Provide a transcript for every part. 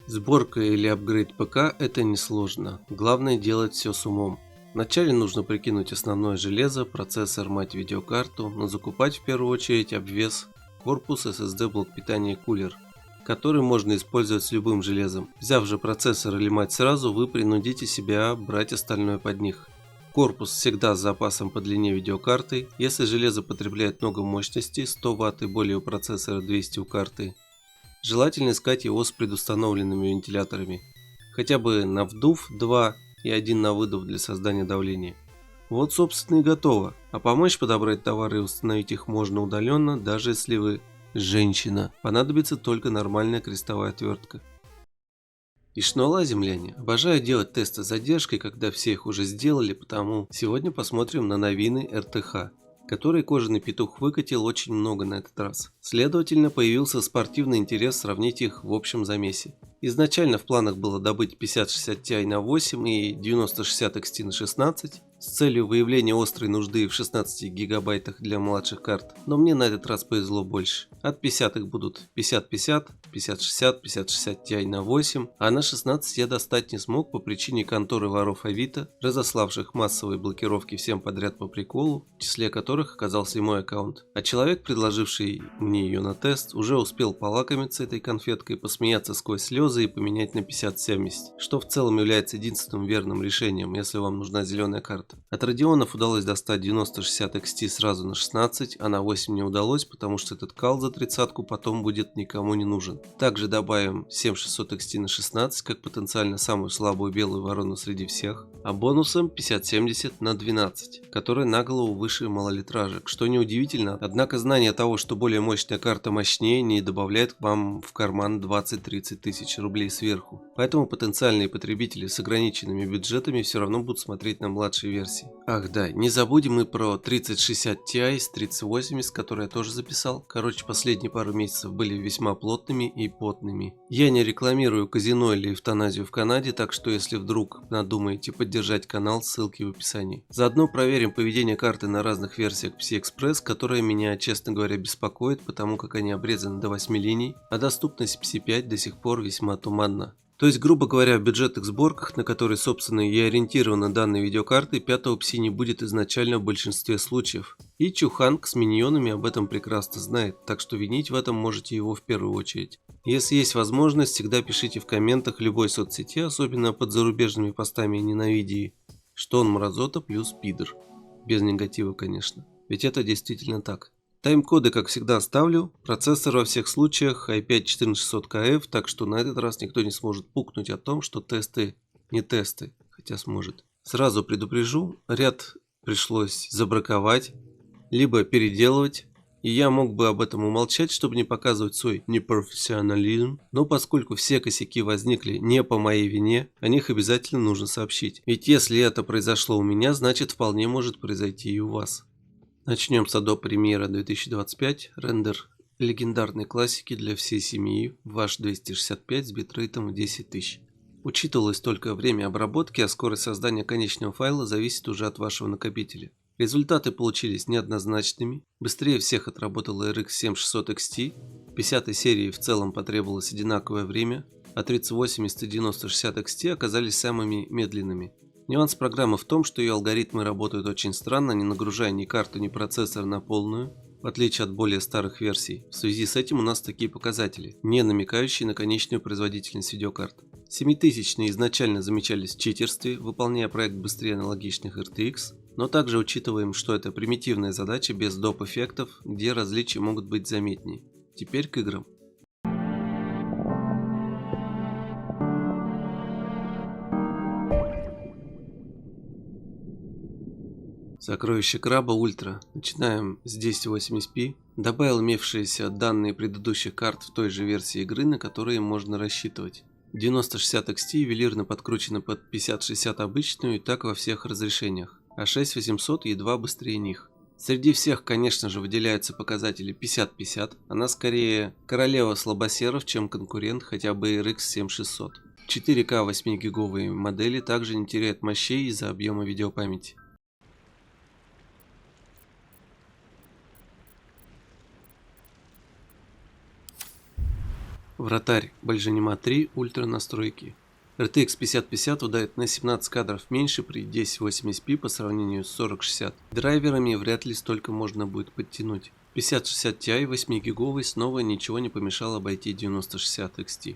Сборка или апгрейд ПК – это несложно, главное делать все с умом. Вначале нужно прикинуть основное железо, процессор, мать видеокарту, но закупать в первую очередь обвес, корпус, SSD, блок питания и кулер, который можно использовать с любым железом. Взяв же процессор или мать сразу, вы принудите себя брать остальное под них. Корпус всегда с запасом по длине видеокарты. Если железо потребляет много мощности, 100 Вт и более у процессора, 200 у карты, желательно искать его с предустановленными вентиляторами, хотя бы на вдув 2 и один на выдув для создания давления. Вот собственно и готово, а помочь подобрать товары и установить их можно удаленно, даже если вы женщина. Понадобится только нормальная крестовая отвертка. И шнуала, земляне, обожаю делать тесты с задержкой, когда все их уже сделали, потому сегодня посмотрим на новины РТХ, который кожаный петух выкатил очень много на этот раз. Следовательно, появился спортивный интерес сравнить их в общем замесе. Изначально в планах было добыть 5060 Ti на 8 и 9060 XT на 16 с целью выявления острой нужды в 16 гигабайтах для младших карт, но мне на этот раз повезло больше. От 50 их будут 5050, 5060, 5060 Ti на 8, а на 16 я достать не смог по причине конторы воров Авито, разославших массовые блокировки всем подряд по приколу, в числе которых оказался и мой аккаунт. А человек, предложивший мне ее на тест, уже успел полакомиться этой конфеткой, посмеяться сквозь слезы и поменять на 5070, что в целом является единственным верным решением, если вам нужна зеленая карта. От Radeonов удалось достать 9060 XT сразу на 16, а на 8 не удалось, потому что этот кал за 30-ку потом будет никому не нужен. Также добавим 7600 XT на 16, как потенциально самую слабую белую ворону среди всех, а бонусом 5070 на 12, которая на голову выше малолитражек, что неудивительно, однако знание того, что более мощная карта мощнее, не добавляет вам в карман 20-30 тысяч рублей сверху. Поэтому потенциальные потребители с ограниченными бюджетами все равно будут смотреть на младшие версии. Ах да, не забудем и про 3060 Ti с 3080, который я тоже записал. Короче, последние пару месяцев были весьма плотными и потными. Я не рекламирую казино или эвтаназию в Канаде, так что если вдруг надумаете поддержать канал, ссылки в описании. Заодно проверим поведение карты на разных версиях PCI-Express, которая меня, честно говоря, беспокоит, потому как они обрезаны до 8 линий, а доступность PCI-5 до сих пор весьма туманна. То есть, грубо говоря, в бюджетных сборках, на которые, собственно, и ориентированы данные видеокарты, 5-го PCI не будет изначально в большинстве случаев. И Чуханг с миньонами об этом прекрасно знает, так что винить в этом можете его в первую очередь. Если есть возможность, всегда пишите в комментах любой соцсети, особенно под зарубежными постами о ненавидии, что он мразота плюс пидор. Без негатива, конечно. Ведь это действительно так. Тайм-коды, как всегда, оставлю. Процессор во всех случаях i5-14600KF, так что на этот раз никто не сможет пукнуть о том, что тесты не тесты, хотя сможет. Сразу предупрежу, ряд пришлось забраковать, либо переделывать, и я мог бы об этом умолчать, чтобы не показывать свой непрофессионализм, но поскольку все косяки возникли не по моей вине, о них обязательно нужно сообщить. Ведь если это произошло у меня, значит вполне может произойти и у вас. Начнем с Adobe Premiere 2025, рендер легендарной классики для всей семьи в H265 с битрейтом в 10 тысяч. Учитывалось только время обработки, а скорость создания конечного файла зависит уже от вашего накопителя. Результаты получились неоднозначными, быстрее всех отработал RX 7600 XT, 50 серии в целом потребовалось одинаковое время, а 3080 и 9060 XT оказались самыми медленными. Нюанс программы в том, что ее алгоритмы работают очень странно, не нагружая ни карту, ни процессор на полную, в отличие от более старых версий. В связи с этим у нас такие показатели, не намекающие на конечную производительность видеокарт. 7000-е изначально замечались в читерстве, выполняя проект быстрее аналогичных RTX, но также учитываем, что это примитивная задача без доп. Эффектов, где различия могут быть заметнее. Теперь к играм. Сокровище краба ультра. Начинаем с 1080p. Добавил имевшиеся данные предыдущих карт в той же версии игры, на которые можно рассчитывать. 9060 XT ювелирно подкручена под 5060 обычную и так во всех разрешениях, а 6800 едва быстрее них. Среди всех, конечно же, выделяются показатели 50-50, она скорее королева слабосеров, чем конкурент хотя бы RX 7600. 4К 8-гиговые модели также не теряют мощей из-за объема видеопамяти. Вратарь Большанима 3 ультра настройки. RTX 5050 выдает на 17 кадров меньше при 1080p по сравнению с 4060. Драйверами вряд ли столько можно будет подтянуть. 5060 Ti 8 гиговый снова ничего не помешало обойти 9060 XT.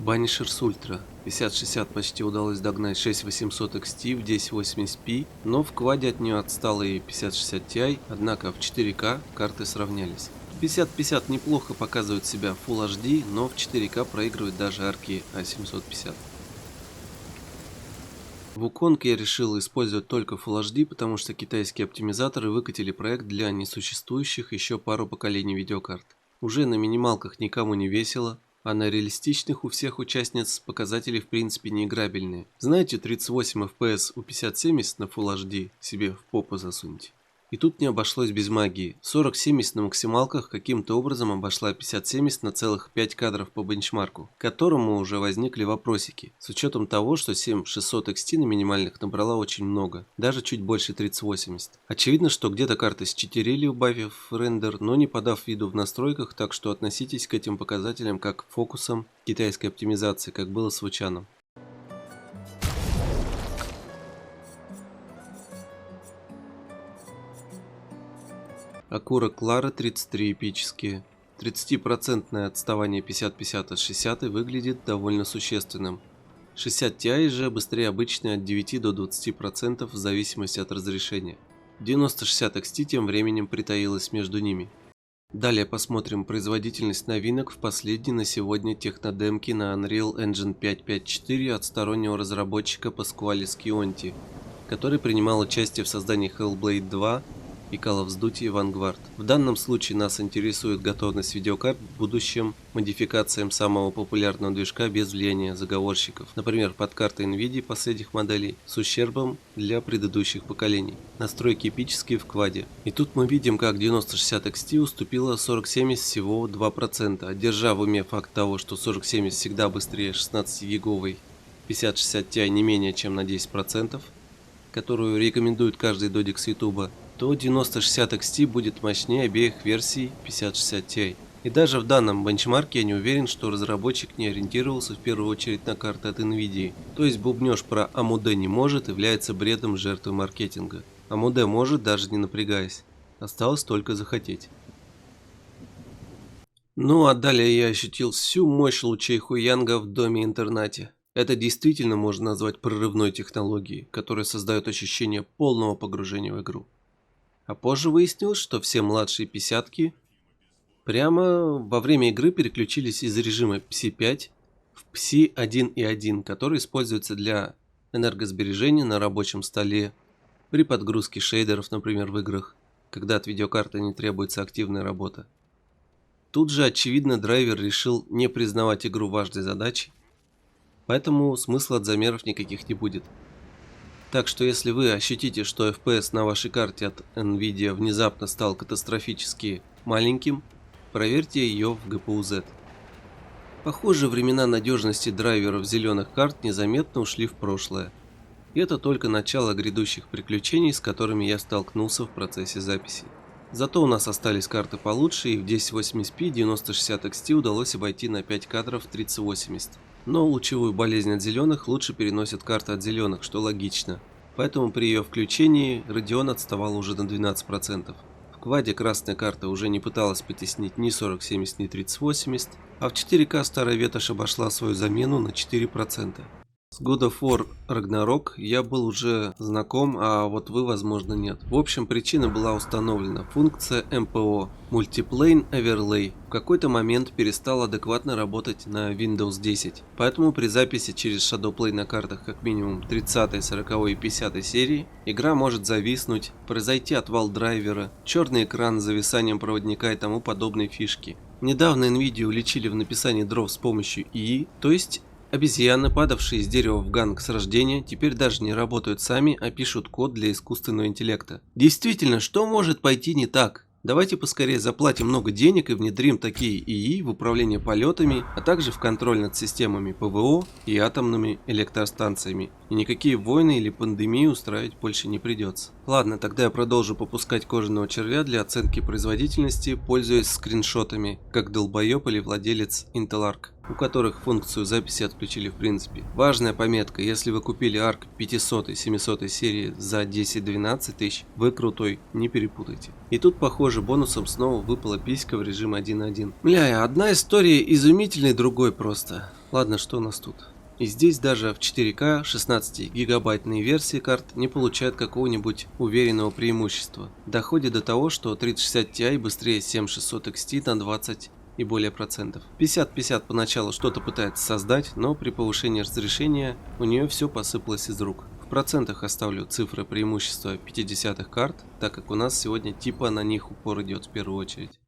Банишер с ультра. 5060 почти удалось догнать 6800 XT в 1080p, но в кваде от нее отстала и 5060 Ti, однако в 4К карты сравнялись. 5050 неплохо показывает себя в Full HD, но в 4К проигрывает даже арки A750. В уконке я решил использовать только Full HD, потому что китайские оптимизаторы выкатили проект для несуществующих еще пару поколений видеокарт. Уже на минималках никому не весело, а на реалистичных у всех участниц показатели в принципе не играбельные. Знаете, 38 FPS у 5070 на Full HD себе в попу засуньте. И тут не обошлось без магии. 4070 на максималках каким-то образом обошла 5070 на целых 5 кадров по бенчмарку, к которому уже возникли вопросики, с учетом того, что 7600 XT на минимальных набрала очень много, даже чуть больше 3080. Очевидно, что где-то карты считерили, убавив рендер, но не подав виду в настройках, так что относитесь к этим показателям как к фокусам китайской оптимизации, как было с Вучаном. Акура Клара 33 эпические. 30% отставание 5050 от 60 выглядит довольно существенным. 60 Ti же быстрее обычной от 9 до 20% в зависимости от разрешения. 9060 XT тем временем притаилась между ними. Далее посмотрим производительность новинок в последней на сегодня технодемке на Unreal Engine 5.5.4 от стороннего разработчика Pasquale Scionti, который принимал участие в создании Hellblade 2 и Call of Duty Vanguard. В данном случае нас интересует готовность видеокарт в будущем модификациям самого популярного движка без влияния заговорщиков, например, под картой Nvidia последних моделей с ущербом для предыдущих поколений. Настройки эпические в кваде. И тут мы видим, как 9060 XT уступила 4070 всего 2%, держа в уме факт того, что 4070 всегда быстрее 16-гиговой 5060 Ti не менее чем на 10%, которую рекомендует каждый додик с YouTube, то 9060 XT будет мощнее обеих версий 5060 Ti. И даже в данном бенчмарке я не уверен, что разработчик не ориентировался в первую очередь на карты от Nvidia. То есть бубнёж про AMD не может является бредом жертвы маркетинга. AMD может, даже не напрягаясь. Осталось только захотеть. Ну а далее я ощутил всю мощь лучей Хуянга в доме-интернате. Это действительно можно назвать прорывной технологией, которая создает ощущение полного погружения в игру. А позже выяснилось, что все младшие 50-ки прямо во время игры переключились из режима PSI-5 в PSI-1.1, который используется для энергосбережения на рабочем столе, при подгрузке шейдеров, например, в играх, когда от видеокарты не требуется активная работа. Тут же, очевидно, драйвер решил не признавать игру важной задачей, поэтому смысла от замеров никаких не будет. Так что если вы ощутите, что FPS на вашей карте от Nvidia внезапно стал катастрофически маленьким, проверьте ее в GPU-Z. Похоже, времена надежности драйверов зеленых карт незаметно ушли в прошлое. И это только начало грядущих приключений, с которыми я столкнулся в процессе записи. Зато у нас остались карты получше, и в 1080p 9060 XT удалось обойти на 5 кадров 3080. Но лучевую болезнь от зеленых лучше переносят карты от зеленых, что логично. Поэтому при ее включении Radeon отставал уже на 12%. В кваде красная карта уже не пыталась потеснить ни 4070, ни 3080, а в 4К старая ветошь обошла свою замену на 4%. С God of War Ragnarok я был уже знаком, а вот вы, возможно, нет. В общем, причина была установлена. Функция MPO Multiplane Overlay в какой-то момент перестала адекватно работать на Windows 10. Поэтому при записи через Shadowplay на картах как минимум 30, 40 и 50 серии игра может зависнуть, произойти отвал драйвера, черный экран с зависанием проводника и тому подобные фишки. Недавно Nvidia уличили в написании дров с помощью ИИ, то есть обезьяны, падавшие из дерева в ганг с рождения, теперь даже не работают сами, а пишут код для искусственного интеллекта. Действительно, что может пойти не так? Давайте поскорее заплатим много денег и внедрим такие ИИ в управление полетами, а также в контроль над системами ПВО и атомными электростанциями. И никакие войны или пандемии устраивать больше не придется. Ладно, тогда я продолжу попускать кожаного червя для оценки производительности, пользуясь скриншотами, как долбоеб или владелец Intel Arc, у которых функцию записи отключили в принципе. Важная пометка: если вы купили Arc 500 и 700 серии за 10-12 тысяч, вы крутой, не перепутайте. И тут, похоже, бонусом снова выпала писька в режим 1.1. Бля, одна история изумительной, другой просто. Ладно, что у нас тут? И здесь даже в 4К 16-гигабайтные версии карт не получают какого-нибудь уверенного преимущества. Доходит до того, что 3060 Ti быстрее 7600 XT на 20 и более процентов. 50-50 поначалу что-то пытается создать, но при повышении разрешения у нее все посыпалось из рук. В процентах оставлю цифры преимущества 50-х карт, так как у нас сегодня типа на них упор идет в первую очередь.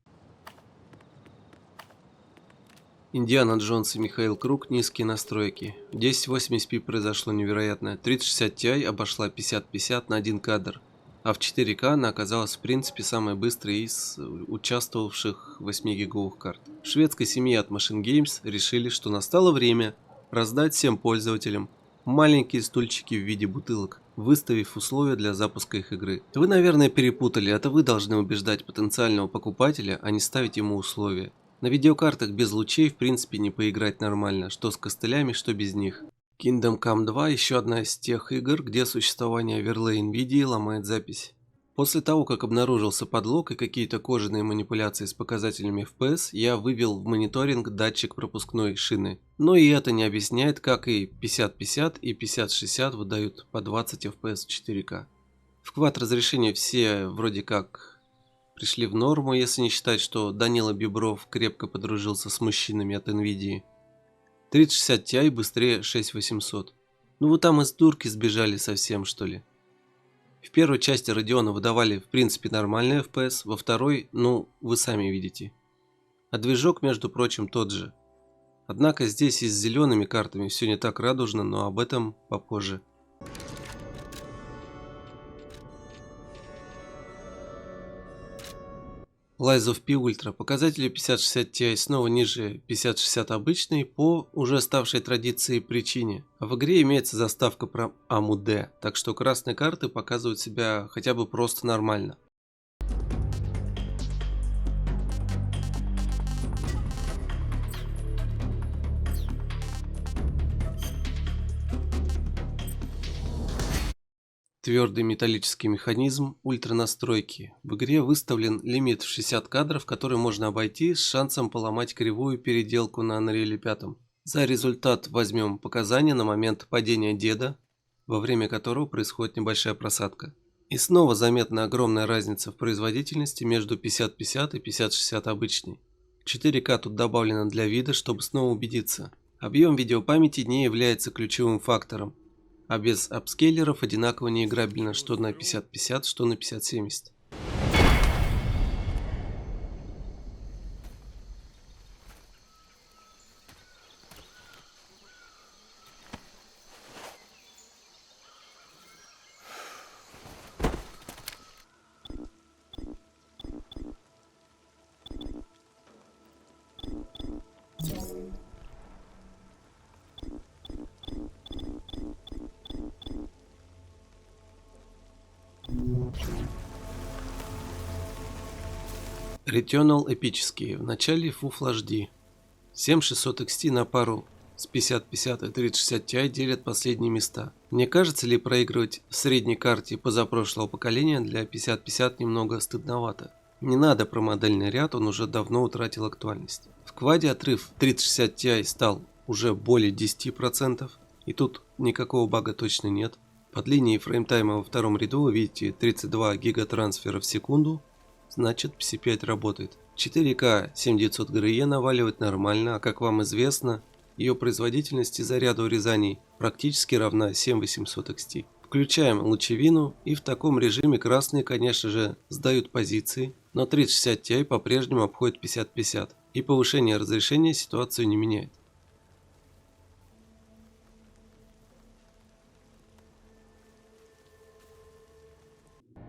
Индиана Джонс и Михаил Круг, низкие настройки. В 1080p произошло невероятное. 3060 Ti обошла 50-50 на один кадр, а в 4К она оказалась в принципе самой быстрой из участвовавших 8-гиговых карт. В шведской семье от Machine Games решили, что настало время раздать всем пользователям маленькие стульчики в виде бутылок, выставив условия для запуска их игры. Вы, наверное, перепутали, это вы должны убеждать потенциального покупателя, а не ставить ему условия. На видеокартах без лучей в принципе не поиграть нормально, что с костылями, что без них. Kingdom Come 2 еще одна из тех игр, где существование оверлей NVIDIA ломает запись. После того, как обнаружился подлог и какие-то кожаные манипуляции с показателями FPS, я вывел в мониторинг датчик пропускной шины. Но и это не объясняет, как и 50-50 и 50-60 выдают по 20 FPS в 4К. В квад разрешения все вроде как пришли в норму, если не считать, что Данила Бибров крепко подружился с мужчинами от NVIDIA. 3060 Ti быстрее 6800. Ну вы там из дурки сбежали совсем, что ли? В первой части Radeon выдавали в принципе нормальный FPS, во второй, ну, вы сами видите. А движок, между прочим, тот же. Однако здесь и с зелеными картами все не так радужно, но об этом попозже. Lies of P Ultra. Показатели 5060 Ti снова ниже 5060 обычной по уже ставшей традиции причине. А в игре имеется заставка про AMD, так что красные карты показывают себя хотя бы просто нормально. Твердый металлический механизм ультранастройки. В игре выставлен лимит в 60 кадров, который можно обойти с шансом поломать кривую переделку на Unreal 5. За результат возьмем показания на момент падения деда, во время которого происходит небольшая просадка. И снова заметна огромная разница в производительности между 50-50 и 50-60 обычной. 4К тут добавлено для вида, чтобы снова убедиться. Объем видеопамяти не является ключевым фактором. А без апскейлеров одинаково неиграбельно что на 50-50, что на 50-70. Returnal эпические. В начале Full HD. 7600 XT на пару с 50-50 и 3060 Ti делят последние места. Не кажется ли проигрывать в средней карте позапрошлого поколения для 50-50 немного стыдновато? Не надо про модельный ряд, он уже давно утратил актуальность. В кваде отрыв 3060 Ti стал уже более 10%, и тут никакого бага точно нет. Под линией фреймтайма во втором ряду вы видите 32 гигатрансфера в секунду, значит PC5 работает. 4К 7900 GRE наваливать нормально, а как вам известно, ее производительность из-за ряда урезаний практически равна 7800 XT. Включаем лучевину, и в таком режиме красные, конечно же, сдают позиции, но 3060 Ti по-прежнему обходит 50-50, и повышение разрешения ситуацию не меняет.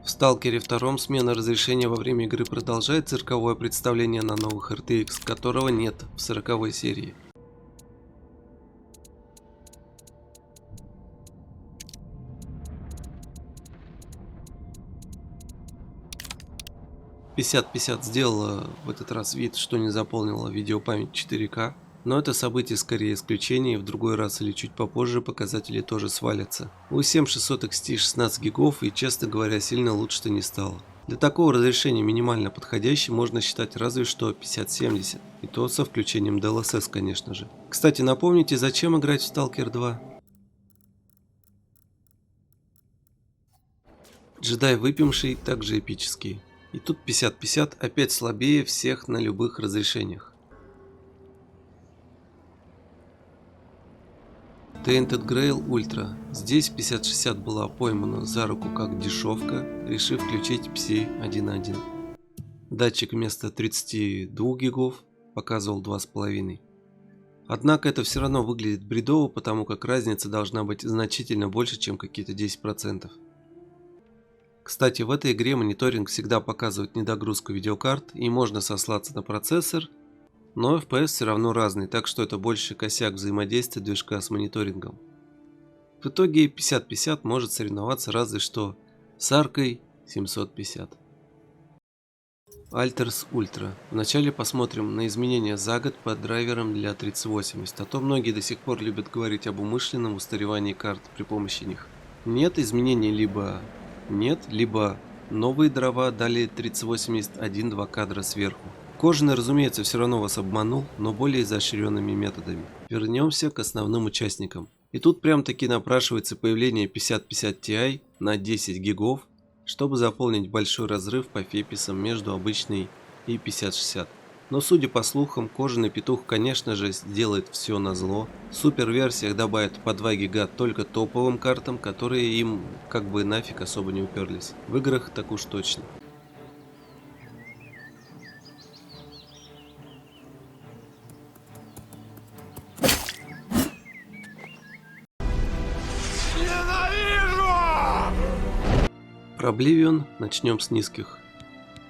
В В Сталкере 2 смена разрешения во время игры продолжает цирковое представление на новых RTX, которого нет в 40-й серии. «50-50» сделала в этот раз вид, что не заполнила видеопамять 4К, но это событие скорее исключение, и в другой раз или чуть попозже показатели тоже свалятся. У 7600 XT 16 гигов, и, честно говоря, сильно лучше-то не стало. Для такого разрешения минимально подходящим можно считать разве что 5070, и то со включением DLSS, конечно же. Кстати, напомните, зачем играть в Stalker 2? Джедай выпивший также эпический. И тут 50-50 опять слабее всех на любых разрешениях. Tainted Grail Ultra. Здесь 5060 была поймана за руку как дешевка, решив включить PCI 1.1. Датчик вместо 32 гигов показывал 2,5. Однако это все равно выглядит бредово, потому как разница должна быть значительно больше, чем какие-то 10%. Кстати, в этой игре мониторинг всегда показывает недогрузку видеокарт, и можно сослаться на процессор, но FPS все равно разный, так что это больше косяк взаимодействия движка с мониторингом. В итоге 50-50 может соревноваться разве что с аркой 750. Alters Ultra. Вначале посмотрим на изменения за год по драйверам для 3080, а то многие до сих пор любят говорить об умышленном устаревании карт при помощи них. Нет изменений либо нет, либо новые дрова дали 3080 1-2 кадра сверху. Кожаный, разумеется, все равно вас обманул, но более изощренными методами. Вернемся к основным участникам. И тут прям таки напрашивается появление 5050 Ti на 10 гигов, чтобы заполнить большой разрыв по феписам между обычной и 5060. Но судя по слухам, кожаный петух, конечно же, сделает все назло. В суперверсиях добавят по 2 гига только топовым картам, которые им как бы нафиг особо не уперлись. В играх так уж точно. Про Oblivion начнем с низких.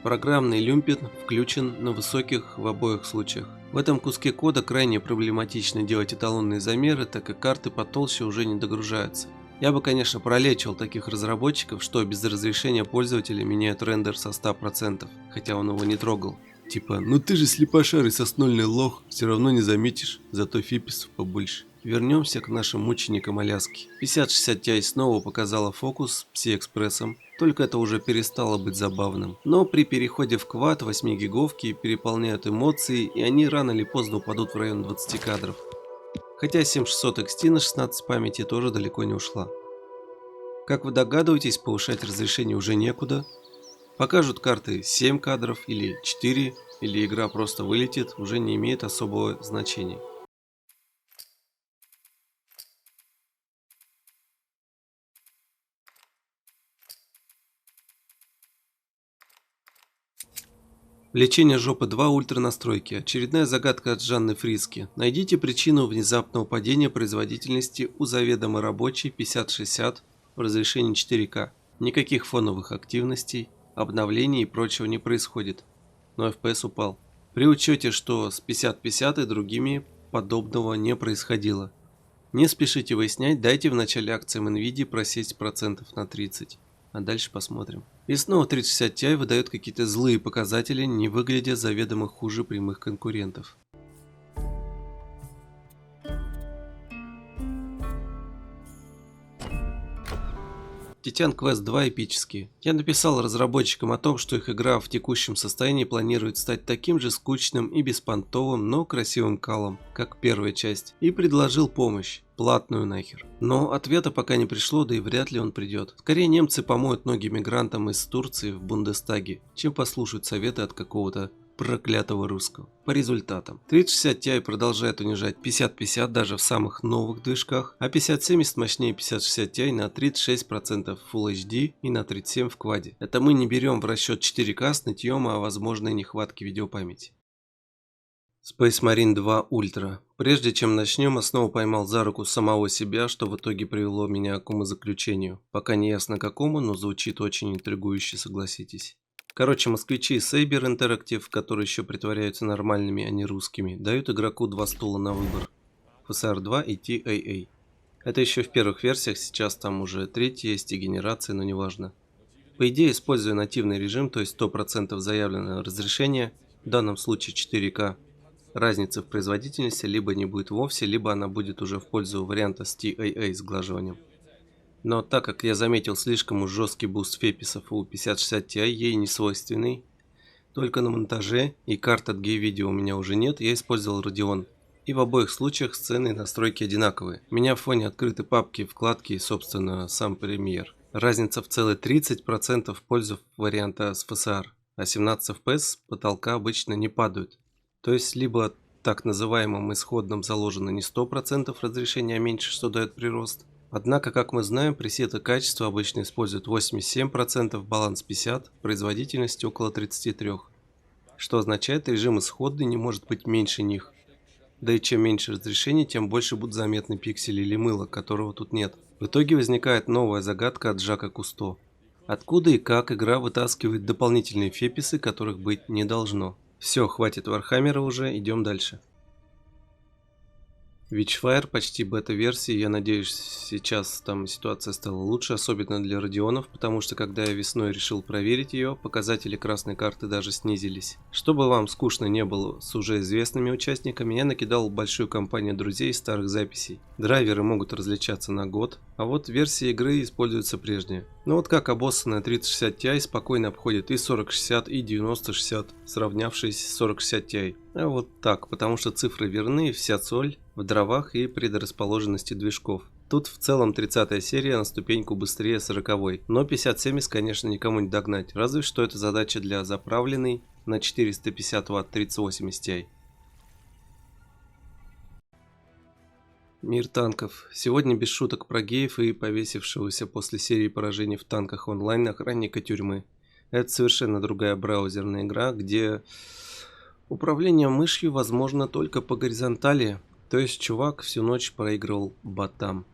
Программный люмпин включен на высоких в обоих случаях. В этом куске кода крайне проблематично делать эталонные замеры, так как карты потолще уже не догружаются. Я бы, конечно, пролечил таких разработчиков, что без разрешения пользователя меняют рендер со 100%, хотя он его не трогал. Типа, ну ты же слепошарый соснольный лох, все равно не заметишь, зато фиписов побольше. Вернемся к нашим мученикам Аляски. 5060 Ti снова показала фокус с PCI-экспрессом, только это уже перестало быть забавным. Но при переходе в квад 8 гиговки переполняют эмоции, и они рано или поздно упадут в район 20 кадров. Хотя 7600 XT на 16 памяти тоже далеко не ушла. Как вы догадываетесь, повышать разрешение уже некуда. Покажут карты 7 кадров или 4, или игра просто вылетит, уже не имеет особого значения. Лечение жопы 2 ультра настройки. Очередная загадка от Жанны Фрицки. Найдите причину внезапного падения производительности у заведомо рабочей 5060 в разрешении 4К. Никаких фоновых активностей, обновлений и прочего не происходит. Но FPS упал. При учете, что с 5050 и другими подобного не происходило. Не спешите выяснять, дайте в начале акциям Nvidia просесть процентов на 30. А дальше посмотрим. И снова 3060 Ti выдает какие-то злые показатели, не выглядя заведомо хуже прямых конкурентов. Titan Quest 2 эпический. Я написал разработчикам о том, что их игра в текущем состоянии планирует стать таким же скучным и беспонтовым, но красивым калом, как первая часть, и предложил помощь. Платную нахер. Но ответа пока не пришло, да и вряд ли он придет. Скорее немцы помоют многим мигрантам из Турции в Бундестаге, чем послушают советы от какого-то проклятого русского. По результатам. 3060 Ti продолжает унижать 5050 даже в самых новых движках, а 5070 мощнее 5060 Ti на 36% Full HD и на 37% в кваде. Это мы не берем в расчет 4К с нытьем о возможной нехватке видеопамяти. Space Marine 2 Ultra. Прежде чем начнем, я снова поймал за руку самого себя, что в итоге привело меня к умозаключению. Пока не ясно какому, но звучит очень интригующе, согласитесь. Короче, москвичи из Saber Interactive, которые еще притворяются нормальными, а не русскими, дают игроку два стула на выбор. FSR 2 и TAA. Это еще в первых версиях, сейчас там уже третья есть и генерация, но неважно. По идее, используя нативный режим, то есть 100% заявленного разрешения, в данном случае 4К, разницы в производительности либо не будет вовсе, либо она будет уже в пользу варианта с TAA сглаживанием. Но так как я заметил слишком уж жесткий буст феписов у 5060 Ti, ей не свойственный, только на монтаже, и карт от G-Video у меня уже нет, я использовал Radeon. И в обоих случаях сцены и настройки одинаковые. У меня в фоне открыты папки, вкладки и, собственно, сам Premiere. Разница в целые 30% в пользу варианта с FSR, а 17 FPS с потолка обычно не падают. То есть либо так называемым исходным заложено не 100% разрешения, а меньше, что дает прирост. Однако, как мы знаем, пресеты качества обычно используют 87%, баланс 50%, производительность около 33%. Что означает, режим исходный не может быть меньше них. Да и чем меньше разрешение, тем больше будут заметны пиксели или мыло, которого тут нет. В итоге возникает новая загадка от Жака Кусто. Откуда и как игра вытаскивает дополнительные феписы, которых быть не должно? Все, хватит Вархаммера уже, идем дальше. Witchfire почти бета-версии, я надеюсь, сейчас там ситуация стала лучше, особенно для Радионов, потому что когда я весной решил проверить ее, показатели красной карты даже снизились. Чтобы вам скучно не было с уже известными участниками, я накидал большую компанию друзей старых записей. Драйверы могут различаться на год, а вот версии игры используются прежние. Но вот как обоссанная 3060 Ti спокойно обходит и 4060, и 9060, сравнявшись с 4060 Ti. А вот так, потому что цифры верны, вся соль в дровах и предрасположенности движков. Тут в целом 30-я серия на ступеньку быстрее 40-й, но 5070, конечно, никому не догнать, разве что это задача для заправленной на 450 Вт 3080 Ti. Мир танков. Сегодня без шуток про геев и повесившегося после серии поражений в танках онлайн охранника тюрьмы. Это совершенно другая браузерная игра, где управление мышью возможно только по горизонтали, то есть чувак всю ночь проигрывал ботам.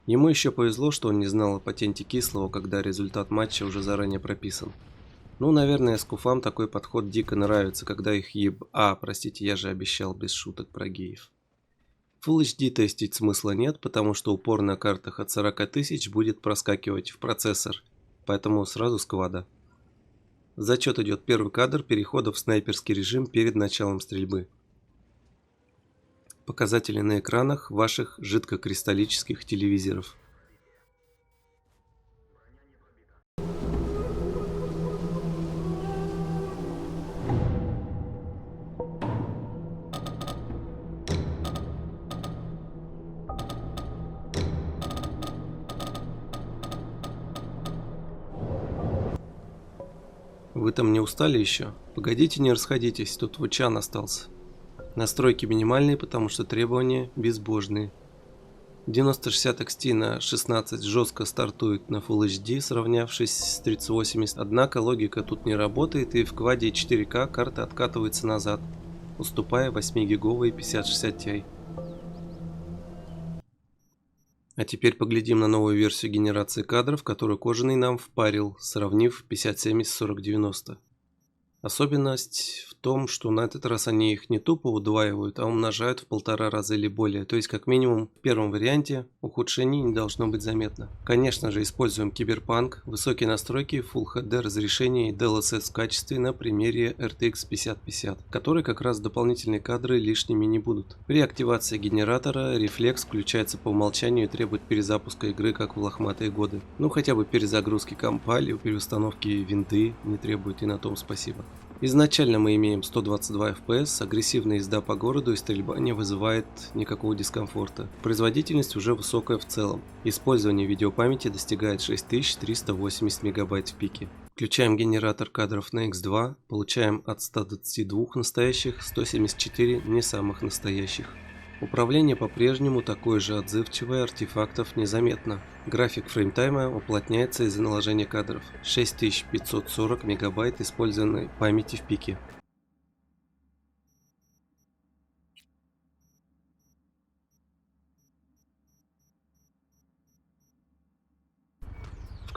Ему еще повезло, что он не знал о патенте Кислого, когда результат матча уже заранее прописан. Ну, наверное, скуфам такой подход дико нравится, когда их простите, я же обещал без шуток про геев. Full HD тестить смысла нет, потому что упор на картах от 40 тысяч будет проскакивать в процессор, поэтому сразу сквада. В зачет идет первый кадр перехода в снайперский режим перед началом стрельбы. Показатели на экранах ваших жидкокристаллических телевизоров. Вы там не устали еще? Погодите, не расходитесь, тут вучан остался. Настройки минимальные, потому что требования безбожные. 9060 XT на 16 жестко стартует на Full HD, сравнявшись с 3080, однако логика тут не работает, и в кваде 4К карта откатывается назад, уступая 8-гиговой 5060 Ti. А теперь поглядим на новую версию генерации кадров, которую Кожаный нам впарил, сравнив 5070 с 4090. Особенность в том, что на этот раз они их не тупо удваивают, а умножают в 1,5 раза или более. То есть, как минимум, в первом варианте ухудшений не должно быть заметно. Конечно же, используем Киберпанк, высокие настройки, Full HD разрешение и DLSS в качестве на примере RTX 5050, которые как раз дополнительные кадры лишними не будут. При активации генератора рефлекс включается по умолчанию и требует перезапуска игры, как в лохматые годы. Ну, хотя бы перезагрузки компа или переустановки винды не требует, и на том спасибо. Изначально мы имеем 122 FPS, агрессивная езда по городу и стрельба не вызывает никакого дискомфорта. Производительность уже высокая в целом. Использование видеопамяти достигает 6380 МБ в пике. Включаем генератор кадров на X2, получаем от 122 настоящих, 174 не самых настоящих. Управление по-прежнему такое же отзывчивое, артефактов незаметно. График фреймтайма уплотняется из-за наложения кадров. 6540 МБ использованной памяти в пике.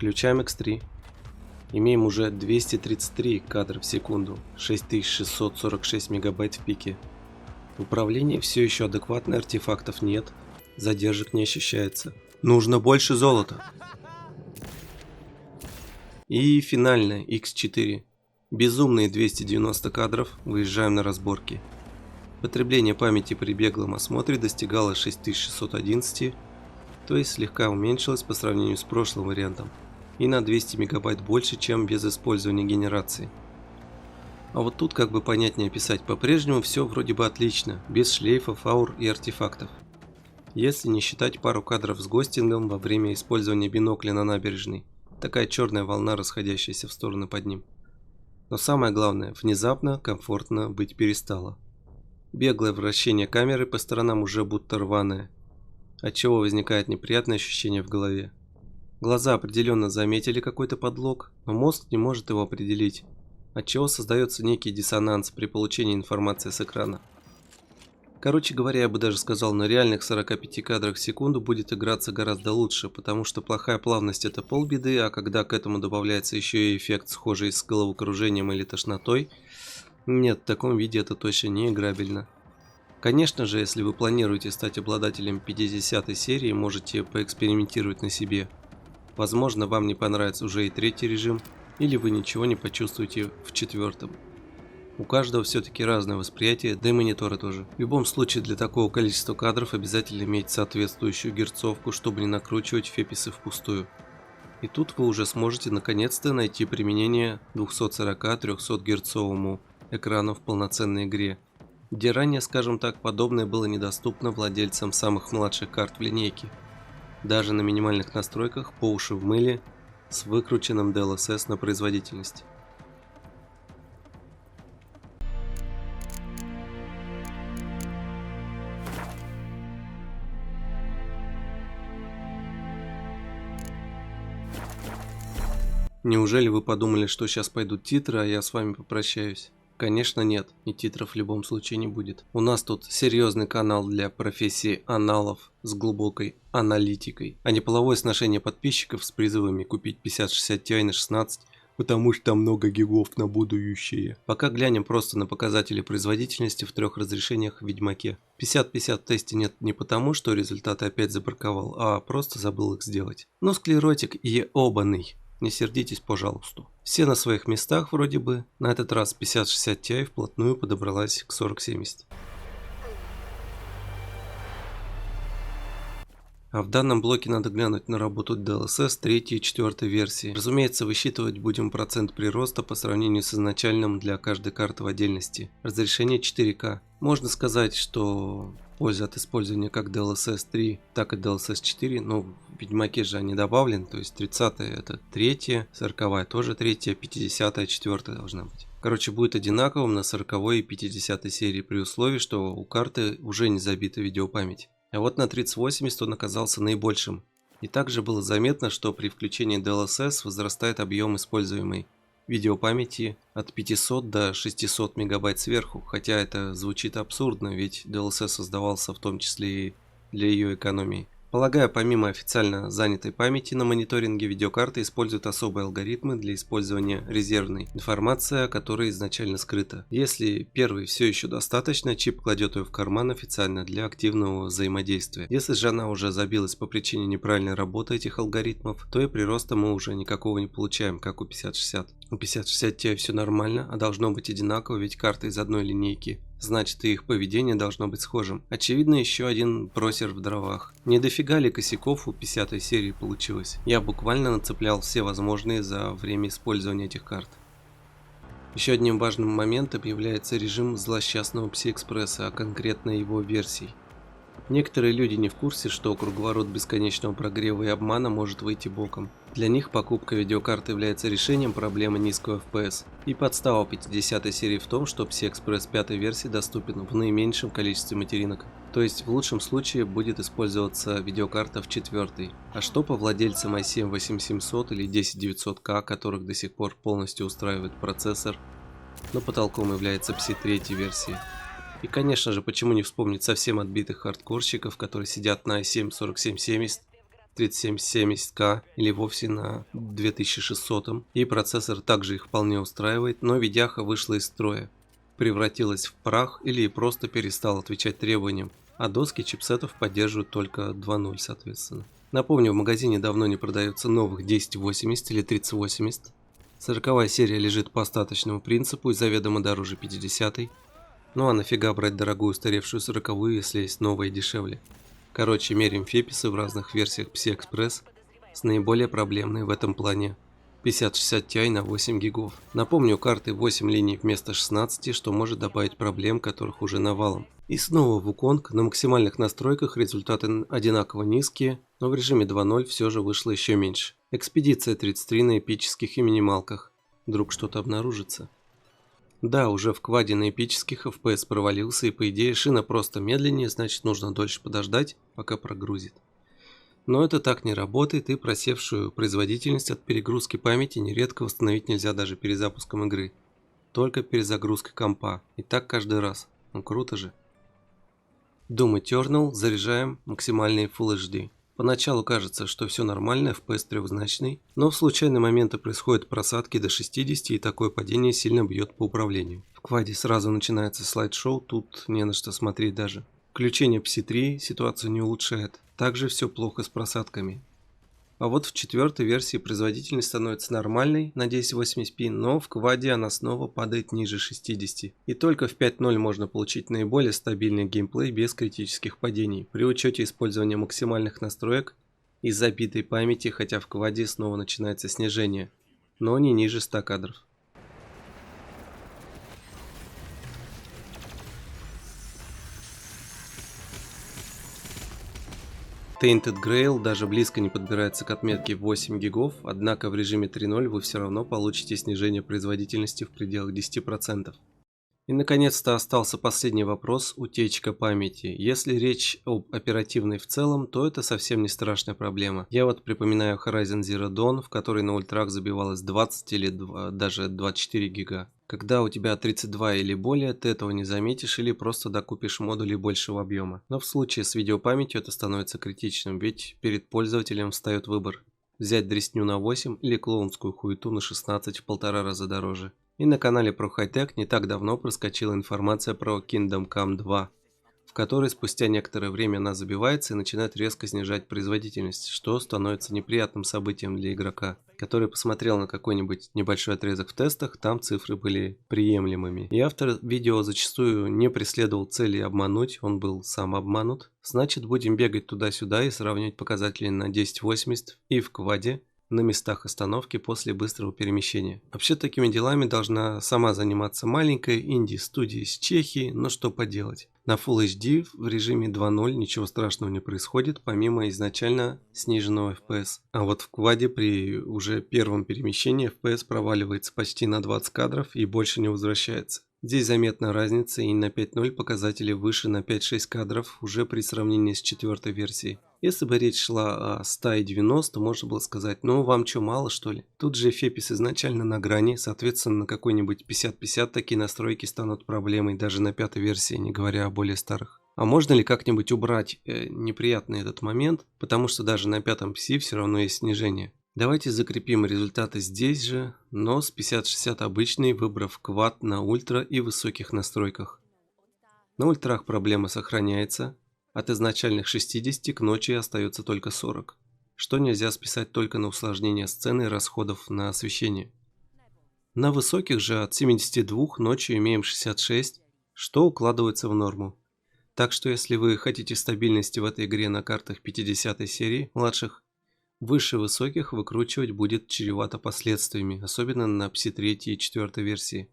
Включаем X3. Имеем уже 233 кадра в секунду, 6646 мегабайт в пике. Управление все еще адекватное, артефактов нет, задержек не ощущается. Нужно больше золота. И финальное X4. Безумные 290 кадров, выезжаем на разборки. Потребление памяти при беглом осмотре достигало 6611, то есть слегка уменьшилось по сравнению с прошлым вариантом, и на 200 мегабайт больше, чем без использования генерации. А вот тут как бы понятнее описать, по-прежнему все вроде бы отлично, без шлейфов, аур и артефактов. Если не считать пару кадров с гостингом во время использования бинокля на набережной, такая черная волна, расходящаяся в стороны под ним. Но самое главное, внезапно комфортно быть перестало. Беглое вращение камеры по сторонам уже будто рваное, отчего возникает неприятное ощущение в голове. Глаза определенно заметили какой-то подлог, но мозг не может его определить, отчего создается некий диссонанс при получении информации с экрана. Короче говоря, я бы даже сказал, на реальных 45 кадрах в секунду будет играться гораздо лучше, потому что плохая плавность это полбеды, а когда к этому добавляется еще и эффект, схожий с головокружением или тошнотой, нет, в таком виде это точно не играбельно. Конечно же, если вы планируете стать обладателем 50 серии, можете поэкспериментировать на себе. Возможно, вам не понравится уже и третий режим, или вы ничего не почувствуете в четвертом. У каждого все-таки разное восприятие, да и монитора тоже. В любом случае, для такого количества кадров обязательно иметь соответствующую герцовку, чтобы не накручивать феписы впустую. И тут вы уже сможете наконец-то найти применение 240-300 герцовому экрану в полноценной игре, где ранее, скажем так, подобное было недоступно владельцам самых младших карт в линейке. Даже на минимальных настройках по уши в мыле с выкрученным DLSS на производительность. Неужели вы подумали, что сейчас пойдут титры, а я с вами попрощаюсь? Конечно нет, и титров в любом случае не будет. У нас тут серьезный канал для профессии аналов с глубокой аналитикой, а не половое сношение подписчиков с призывами купить 5060 Ti на 16, потому что там много гигов на будущее. Пока глянем просто на показатели производительности в трех разрешениях в Ведьмаке. 50-50 в тесте нет не потому, что результаты опять забраковал, а просто забыл их сделать. Но склеротик и обаный. Не сердитесь, пожалуйста. Все на своих местах вроде бы. На этот раз 5060 Ti вплотную подобралась к 4070. А в данном блоке надо глянуть на работу DLSS 3 и 4 версии. Разумеется, высчитывать будем процент прироста по сравнению с изначальным для каждой карты в отдельности. Разрешение 4К. Можно сказать, что польза от использования как DLSS 3, так и DLSS 4, но в Ведьмаке же они добавлены, то есть 30 это 3, 40 тоже 3, 50 4 должна быть. Короче, будет одинаковым на 40 и 50 серии при условии, что у карты уже не забита видеопамять. А вот на 3080 он оказался наибольшим. И также было заметно, что при включении DLSS возрастает объем используемой видеопамяти от 500 до 600 мегабайт сверху, хотя это звучит абсурдно, ведь DLSS создавался в том числе и для ее экономии. Полагаю, помимо официально занятой памяти на мониторинге, видеокарты используют особые алгоритмы для использования резервной информации, которая изначально скрыта. Если первый все еще достаточно, чип кладет ее в карман официально для активного взаимодействия. Если же она уже забилась по причине неправильной работы этих алгоритмов, то и прироста мы уже никакого не получаем, как у 5060. У 5060 Ti все нормально, а должно быть одинаково, ведь карты из одной линейки. Значит, и их поведение должно быть схожим. Очевидно, еще один просер в дровах. Не дофига ли косяков у 50 серии получилось? Я буквально нацеплял все возможные за время использования этих карт. Еще одним важным моментом является режим злосчастного PCI-экспресса, а конкретно его версий. Некоторые люди не в курсе, что круговорот бесконечного прогрева и обмана может выйти боком. Для них покупка видеокарты является решением проблемы низкого FPS. И подстава 50 серии в том, что PCI-Express 5 версии доступен в наименьшем количестве материнок. То есть в лучшем случае будет использоваться видеокарта в 4. А что по владельцам i7-8700 или 10900K, которых до сих пор полностью устраивает процессор, но потолком является PCI-3 версии. И конечно же, почему не вспомнить совсем отбитых хардкорщиков, которые сидят на i7-4770, 3770K или вовсе на 2600, и процессор также их вполне устраивает, но видяха вышла из строя, превратилась в прах или просто перестал отвечать требованиям, а доски чипсетов поддерживают только 2.0 соответственно. Напомню, в магазине давно не продается новых 1080 или 3080. 40-я серия лежит по остаточному принципу и заведомо дороже 50-й. Ну а нафига брать дорогую устаревшую 40-ю, если есть новые дешевле. Короче, меряем феписы в разных версиях PCI-Express с наиболее проблемной в этом плане 5060 Ti на 8 гигов. Напомню, у карты 8 линий вместо 16, что может добавить проблем, которых уже навалом. И снова Wukong. На максимальных настройках результаты одинаково низкие, но в режиме 2.0 все же вышло еще меньше. Экспедиция 33 на эпических и минималках. Вдруг что-то обнаружится. Да, уже в кваде на эпических FPS провалился, и по идее шина просто медленнее, значит нужно дольше подождать, пока прогрузит. Но это так не работает, и просевшую производительность от перегрузки памяти нередко восстановить нельзя даже перезапуском игры. Только перезагрузкой компа. И так каждый раз. Ну круто же. Doom Eternal заряжаем максимальный Full HD. Поначалу кажется, что все нормально, FPS трехзначный, но в случайные моменты происходят просадки до 60, и такое падение сильно бьет по управлению. В кваде сразу начинается слайд-шоу, тут не на что смотреть даже. Включение PC3 ситуацию не улучшает, также все плохо с просадками. А вот в четвертой версии производительность становится нормальной на 1080p, но в кваде она снова падает ниже 60. И только в 5.0 можно получить наиболее стабильный геймплей без критических падений, при учете использования максимальных настроек и забитой памяти, хотя в кваде снова начинается снижение, но не ниже 100 кадров. Tainted Grail даже близко не подбирается к отметке 8 гигов, однако в режиме 3.0 вы все равно получите снижение производительности в пределах 10%. И наконец-то остался последний вопрос – утечка памяти. Если речь об оперативной в целом, то это совсем не страшная проблема. Я вот припоминаю Horizon Zero Dawn, в которой на ультрах забивалось 20 или даже 24 гига. Когда у тебя 32 или более, ты этого не заметишь или просто докупишь модулей большего объема. Но в случае с видеопамятью это становится критичным, ведь перед пользователем встает выбор – взять дресню на 8 или клоунскую хуету на 16 в 1,5 раза дороже. И на канале про хай-тек не так давно проскочила информация про Kingdom Come 2, в которой спустя некоторое время она забивается и начинает резко снижать производительность, что становится неприятным событием для игрока, который посмотрел на какой-нибудь небольшой отрезок в тестах, там цифры были приемлемыми. И автор видео зачастую не преследовал цели обмануть, он был сам обманут. Значит, будем бегать туда-сюда и сравнивать показатели на 1080 и в кваде, на местах остановки после быстрого перемещения. Вообще такими делами должна сама заниматься маленькая инди-студия из Чехии, но что поделать. На Full HD в режиме 2.0 ничего страшного не происходит, помимо изначально сниженного FPS. А вот в кваде при уже первом перемещении FPS проваливается почти на 20 кадров и больше не возвращается. Здесь заметна разница, и на 5.0 показатели выше на 5-6 кадров уже при сравнении с четвертой версией. Если бы речь шла о 100 и 90, можно было сказать, ну вам что, мало что ли? Тут же фепис изначально на грани, соответственно на какой-нибудь 50-50 такие настройки станут проблемой даже на пятой версии, не говоря о более старых. А можно ли как-нибудь убрать неприятный этот момент, потому что даже на пятом PC все равно есть снижение. Давайте закрепим результаты здесь же, но с 5060 обычный, выбрав квад на ультра и высоких настройках. На ультрах проблема сохраняется, от изначальных 60 к ночи остается только 40, что нельзя списать только на усложнение сцены и расходов на освещение. На высоких же от 72 ночью имеем 66, что укладывается в норму. Так что если вы хотите стабильности в этой игре на картах 50 серии младших, выше высоких выкручивать будет чревато последствиями, особенно на PC3 и 4 версии.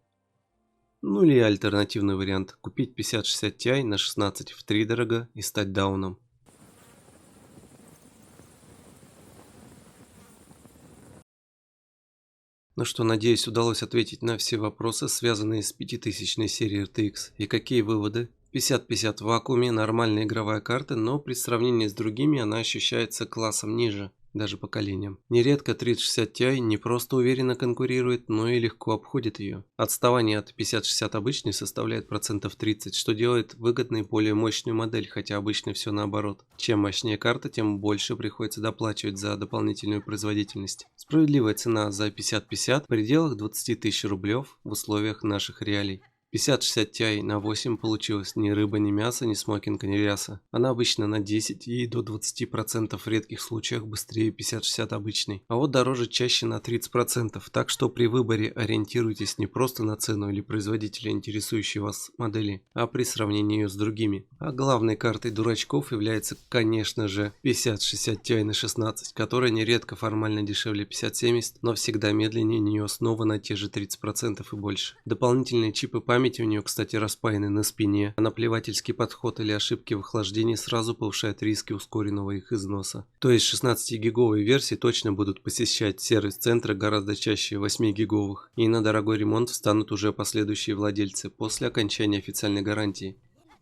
Ну или альтернативный вариант, купить 5060 Ti на 16 втридорога и стать дауном. Ну что, надеюсь, удалось ответить на все вопросы, связанные с 5000 серией RTX. И какие выводы? 5050 в вакууме, нормальная игровая карта, но при сравнении с другими она ощущается классом ниже. даже поколениям. Нередко 3060 Ti не просто уверенно конкурирует, но и легко обходит ее. Отставание от 5060 обычной составляет процентов 30, что делает выгодной более мощную модель, хотя обычно все наоборот. Чем мощнее карта, тем больше приходится доплачивать за дополнительную производительность. Справедливая цена за 5050 в пределах 20 тысяч рублей в условиях наших реалий. 5060 Ti на 8 получилось ни рыба, ни мясо, ни смокинга, ни ряса. Она обычно на 10 и до 20% в редких случаях быстрее 5060 обычной. А вот дороже чаще на 30%, так что при выборе ориентируйтесь не просто на цену или производителя интересующей вас модели, а при сравнении ее с другими. А главной картой дурачков является, конечно же, 5060 Ti на 16, которая нередко формально дешевле 5070, но всегда медленнее нее снова на те же 30% и больше. Дополнительные чипы памяти у нее, кстати, распаяны на спине, а наплевательский подход или ошибки в охлаждении сразу повышают риски ускоренного их износа. То есть 16-гиговые версии точно будут посещать сервис-центры гораздо чаще 8-гиговых, и на дорогой ремонт встанут уже последующие владельцы после окончания официальной гарантии.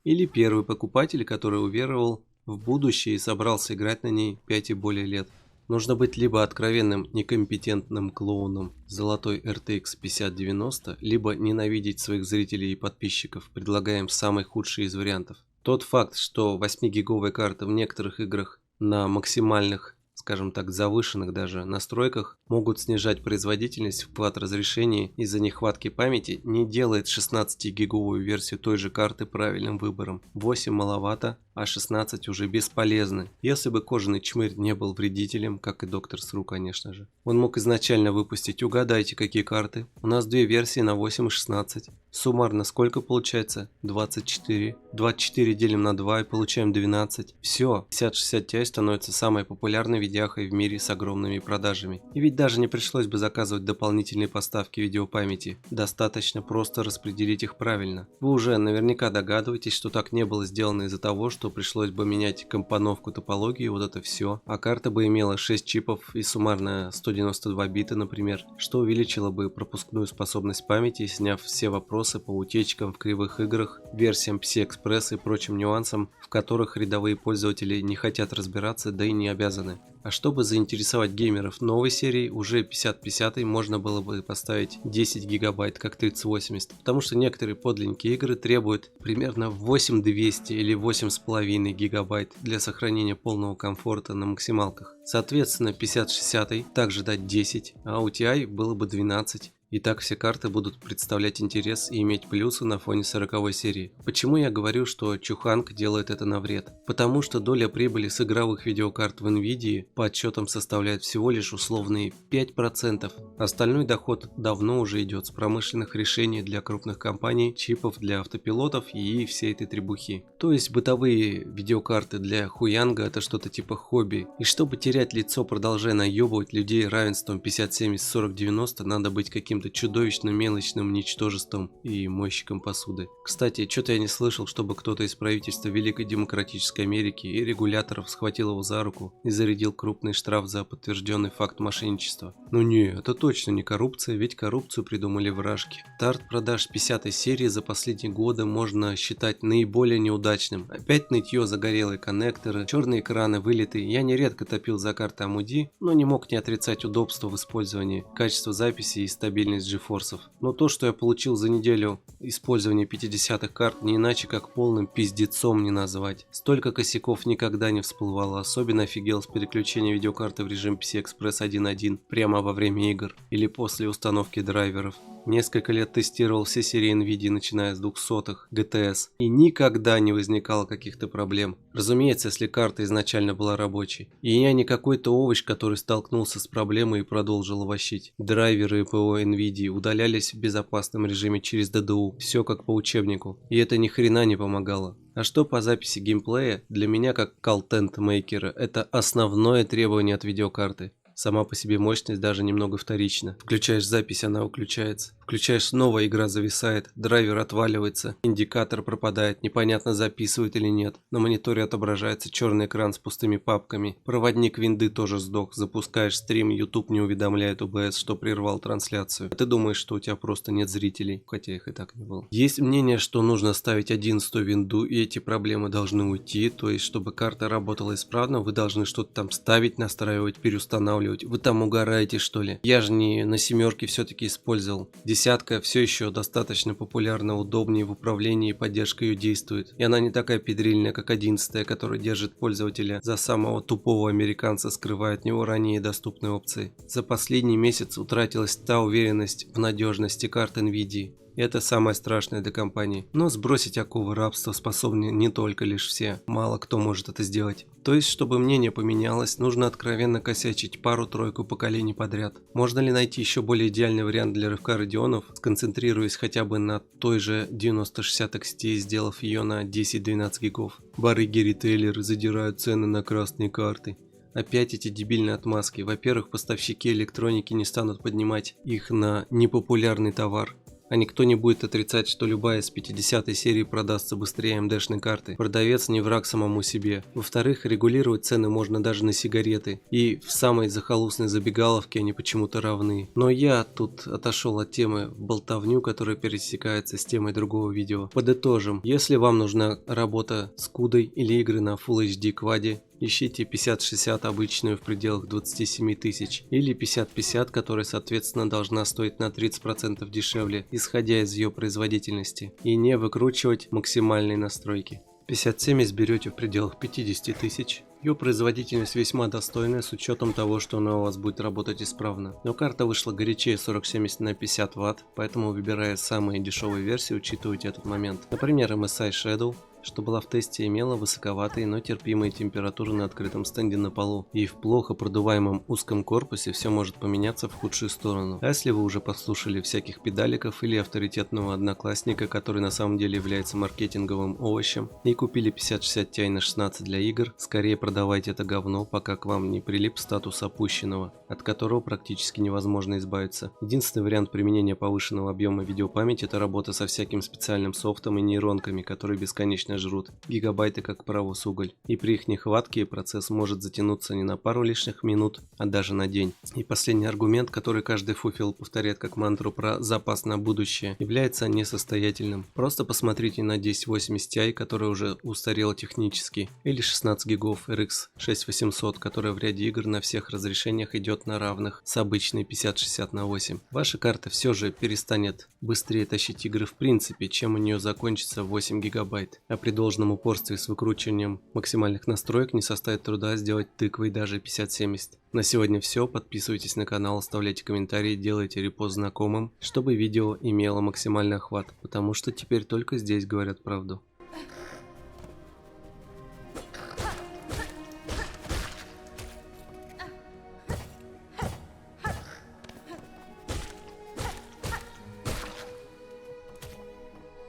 Или первый покупатель, который уверовал в будущее и собрался играть на ней 5 и более лет. Нужно быть либо откровенным некомпетентным клоуном золотой RTX 5090, либо ненавидеть своих зрителей и подписчиков. Предлагаем самый худший из вариантов. Тот факт, что 8-гиговая карта в некоторых играх на максимальных, скажем так, завышенных даже настройках могут снижать производительность в квад разрешении из-за нехватки памяти, не делает 16-гиговую версию той же карты правильным выбором. 8 маловато, а 16 уже бесполезны. Если бы кожаный чмырь не был вредителем, как и Доктор Сру, конечно же. Он мог изначально выпустить, угадайте, какие карты. У нас две версии на 8 и 16. Суммарно сколько получается? 24. 24 делим на 2 и получаем 12. Все, 5060 Ti становится самой популярной видяхой в мире с огромными продажами. И ведь даже не пришлось бы заказывать дополнительные поставки видеопамяти. Достаточно просто распределить их правильно. Вы уже наверняка догадываетесь, что так не было сделано из-за того, что пришлось бы менять компоновку топологии, вот это все. А карта бы имела 6 чипов и суммарно 192 бита, например, что увеличило бы пропускную способность памяти, сняв все вопросы по утечкам в кривых играх, версиям PCI-Express и прочим нюансам, в которых рядовые пользователи не хотят разбираться, да и не обязаны. А чтобы заинтересовать геймеров новой серии, уже 5050 можно было бы поставить 10 гигабайт, как 3080, потому что некоторые подлинные игры требуют примерно 8200 или 8,5 гигабайт для сохранения полного комфорта на максималках. Соответственно, 5060 также дать 10, а у TI было бы 12. И так все карты будут представлять интерес и иметь плюсы на фоне 40-й серии. Почему я говорю, что Чуханг делает это на вред? Потому что доля прибыли с игровых видеокарт в Nvidia по отчетам составляет всего лишь условные 5%. Остальной доход давно уже идет с промышленных решений для крупных компаний, чипов для автопилотов и всей этой требухи. То есть бытовые видеокарты для Хуянга это что-то типа хобби. И чтобы терять лицо, продолжая наебывать людей равенством 50-70-40-90, надо быть каким-то чудовищным мелочным ничтожеством и мойщиком посуды. Кстати, что-то я не слышал, чтобы кто-то из правительства Великой Демократической Америки и регуляторов схватил его за руку и зарядил крупный штраф за подтвержденный факт мошенничества. Ну не, это точно не коррупция, ведь коррупцию придумали вражки. Старт продаж 50-й серии за последние годы можно считать наиболее неудачным. Опять нытье, загорелые коннекторы, черные экраны, вылеты. Я нередко топил за карты AMD, но не мог не отрицать удобство в использовании, качество записи и стабильность GeForce. Но то, что я получил за неделю использования 50-х карт, не иначе как полным пиздецом не назвать. Столько косяков никогда не всплывало, особенно офигел с переключения видеокарты в режим PCI-Express 1.1 прямо во время игр или после установки драйверов. Несколько лет тестировал все серии Nvidia, начиная с 200-х GTS, и никогда не возникало каких-то проблем. Разумеется, если карта изначально была рабочей. И я не какой-то овощ, который столкнулся с проблемой и продолжил овощить. Драйверы и ПО Nvidia удалялись в безопасном режиме через DDU, все как по учебнику. И это ни хрена не помогало. А что по записи геймплея, для меня как контент-мейкера это основное требование от видеокарты. Сама по себе мощность даже немного вторична. Включаешь запись, она выключается. Включаешь снова, игра зависает, драйвер отваливается, индикатор пропадает, непонятно записывает или нет. На мониторе отображается черный экран с пустыми папками. Проводник винды тоже сдох. Запускаешь стрим, YouTube не уведомляет OBS, что прервал трансляцию. А ты думаешь, что у тебя просто нет зрителей, хотя их и так не было. Есть мнение, что нужно ставить 11-ю винду, и эти проблемы должны уйти. То есть, чтобы карта работала исправно, вы должны что-то там ставить, настраивать, переустанавливать. Вы там угораете, что ли? Я же не на семерке все-таки использовал. Десятка все еще достаточно популярна, удобнее в управлении, и поддержка ее действует. И она не такая педрильная, как 11-я, которая держит пользователя за самого тупого американца, скрывая от него ранее доступные опции. За последний месяц утратилась та уверенность в надежности карт NVIDIA. И это самое страшное для компании. Но сбросить оковы рабства способны не только лишь все. Мало кто может это сделать. То есть, чтобы мнение поменялось, нужно откровенно косячить пару-тройку поколений подряд. Можно ли найти еще более идеальный вариант для рывка Radeonов, сконцентрируясь хотя бы на той же 9060 XT, сделав ее на 10-12 гигов? Барыги-ритейлеры задирают цены на красные карты. Опять эти дебильные отмазки. Во-первых, поставщики электроники не станут поднимать их на непопулярный товар. А никто не будет отрицать, что любая из 50-й серии продастся быстрее АМДшной карты. Продавец не враг самому себе. Во-вторых, регулировать цены можно даже на сигареты. И в самой захолустной забегаловке они почему-то равны. Но я тут отошел от темы в болтовню, которая пересекается с темой другого видео. Подытожим. Если вам нужна работа с CUDой или игры на Full HD кваде, ищите 5060 обычную в пределах 27 тысяч или 5050, которая соответственно должна стоить на 30% дешевле, исходя из ее производительности, и не выкручивать максимальные настройки. 5070 берете в пределах 50 тысяч. Ее производительность весьма достойная с учетом того, что она у вас будет работать исправно. Но карта вышла горячее 4070 на 50 Вт, поэтому выбирая самые дешевые версии, учитывайте этот момент. Например, MSI Shadow, что была в тесте, имела высоковатые, но терпимые температуры на открытом стенде на полу, и в плохо продуваемом узком корпусе все может поменяться в худшую сторону. А если вы уже послушали всяких педаликов или авторитетного одноклассника, который на самом деле является маркетинговым овощем, и купили 5060 Ti на 16 для игр, скорее продавайте это говно, пока к вам не прилип статус опущенного, от которого практически невозможно избавиться. Единственный вариант применения повышенного объема видеопамяти — это работа со всяким специальным софтом и нейронками, которые бесконечно жрут гигабайты как паровоз уголь. И при их нехватке процесс может затянуться не на пару лишних минут, а даже на день. И последний аргумент, который каждый фуфел повторяет как мантру про запас на будущее, является несостоятельным. Просто посмотрите на 1080 Ti, которая уже устарела технически, или 16 гигов RX 6800, которая в ряде игр на всех разрешениях идет на равных с обычной 5060 на 8. Ваша карта все же перестанет быстрее тащить игры в принципе, чем у нее закончится 8 гигабайт. А при должном упорстве с выкручиванием максимальных настроек не составит труда сделать тыквой даже 5070. На сегодня все. Подписывайтесь на канал, оставляйте комментарии, делайте репост знакомым, чтобы видео имело максимальный охват, потому что теперь только здесь говорят правду.